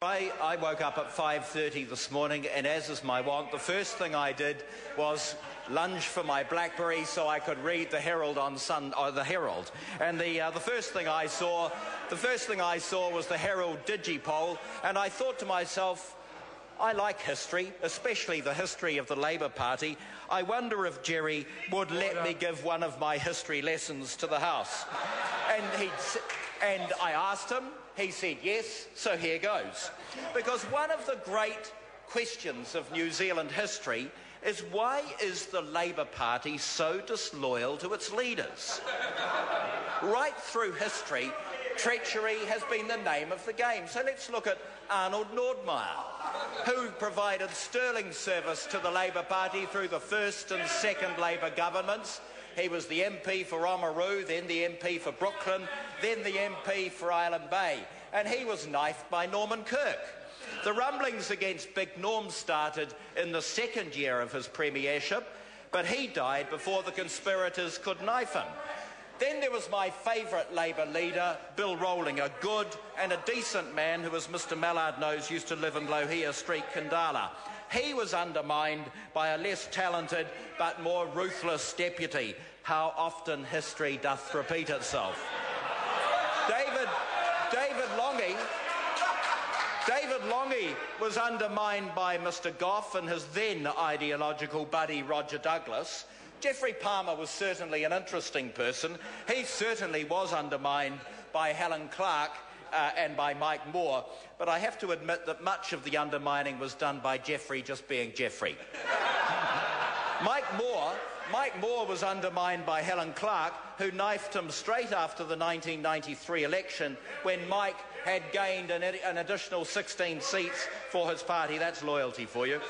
I woke up at 5:30 this morning, and as is my wont, the first thing I did was lunge for my BlackBerry so I could read the Herald on the Herald. And the first thing I saw was the Herald Digipol, and I thought to myself, I like history, especially the history of the Labour Party. I wonder if Jerry would let me give one of my history lessons to the House. And I asked him, he said yes, so here goes. Because one of the great questions of New Zealand history is, why is the Labour Party so disloyal to its leaders? Right through history, treachery has been the name of the game. So let's look at Arnold Nordmeyer, who provided sterling service to the Labour Party through the first and second Labour governments. He was the MP for Oamaru, then the MP for Brooklyn, then the MP for Island Bay, and he was knifed by Norman Kirk. The rumblings against Big Norm started in the second year of his premiership, but he died before the conspirators could knife him. Then there was my favourite Labour leader, Bill Rowling, a good and a decent man who, as Mr Mallard knows, used to live in Lohia Street, Kandala. He was undermined by a less talented but more ruthless deputy. How often history doth repeat itself. David Longy was undermined by Mr Gough and his then ideological buddy Roger Douglas. Geoffrey Palmer was certainly an interesting person. He certainly was undermined by Helen Clark and by Mike Moore, but I have to admit that much of the undermining was done by Geoffrey just being Geoffrey. Mike Moore was undermined by Helen Clark, who knifed him straight after the 1993 election when Mike had gained an additional 16 seats for his party. That's loyalty for you.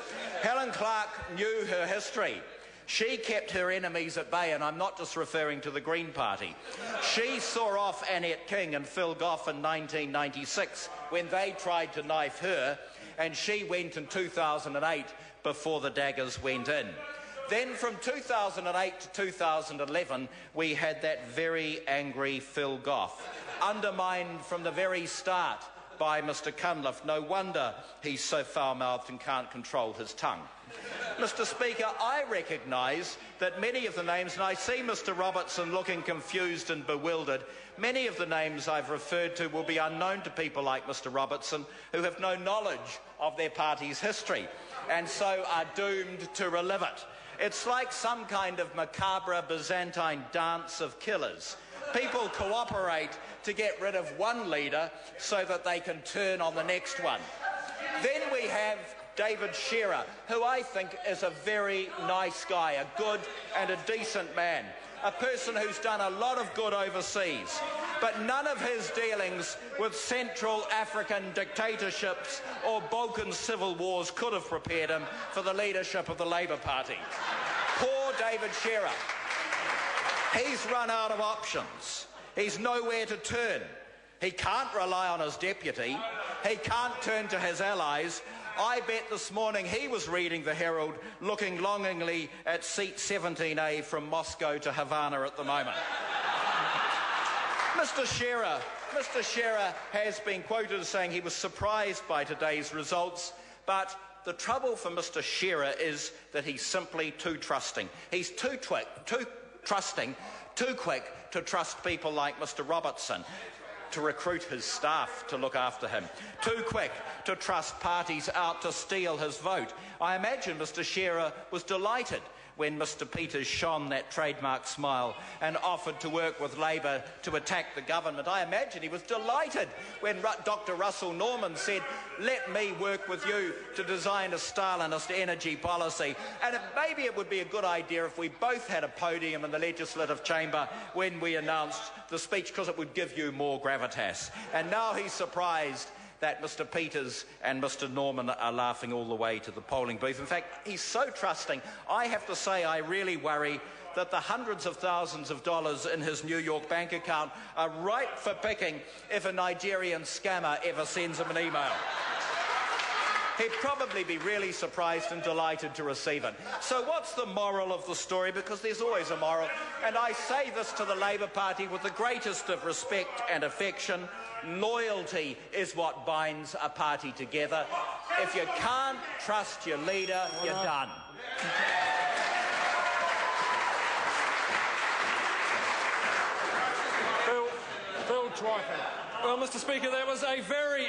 Helen Clark knew her history. She kept her enemies at bay, and I'm not just referring to the Green Party. She saw off Annette King and Phil Gough in 1996 when they tried to knife her, and she went in 2008 before the daggers went in. Then from 2008 to 2011, we had that very angry Phil Gough, undermined from the very start by Mr Cunliffe. No wonder he's so foul-mouthed and can't control his tongue. Mr Speaker, I recognise that many of the names, and I see Mr Robertson looking confused and bewildered, many of the names I've referred to will be unknown to people like Mr Robertson, who have no knowledge of their party's history and so are doomed to relive it. It's like some kind of macabre Byzantine dance of killers. People cooperate to get rid of one leader so that they can turn on the next one. Then we have David Shearer, who I think is a very nice guy, a good and a decent man, a person who's done a lot of good overseas. But none of his dealings with Central African dictatorships or Balkan civil wars could have prepared him for the leadership of the Labour Party. Poor David Shearer. He's run out of options. He's nowhere to turn. He can't rely on his deputy. He can't turn to his allies. I bet this morning he was reading the Herald, looking longingly at seat 17A from Moscow to Havana at the moment. Mr Shearer has been quoted as saying he was surprised by today's results, but the trouble for Mr Shearer is that he's simply too trusting. He's too quick to trust people like Mr Robertson, to recruit his staff to look after him, too quick to trust parties out to steal his vote. I imagine Mr Shearer was delighted when Mr Peters shone that trademark smile and offered to work with Labour to attack the government. I imagine he was delighted when Dr Russell Norman said, "Let me work with you to design a Stalinist energy policy." And maybe it would be a good idea if we both had a podium in the Legislative Chamber when we announced the speech, because it would give you more gravitas. And now he's surprised that Mr Peters and Mr Norman are laughing all the way to the polling booth. In fact, he's so trusting, I have to say I really worry that the hundreds of thousands of dollars in his New York bank account are ripe for picking if a Nigerian scammer ever sends him an email. he'd probably be really surprised and delighted to receive it. So what's the moral of the story? Because there's always a moral. And I say this to the Labour Party with the greatest of respect and affection. Loyalty is what binds a party together. If you can't trust your leader, you're done. Phil Twyford. Well, Mr. Speaker, that was a very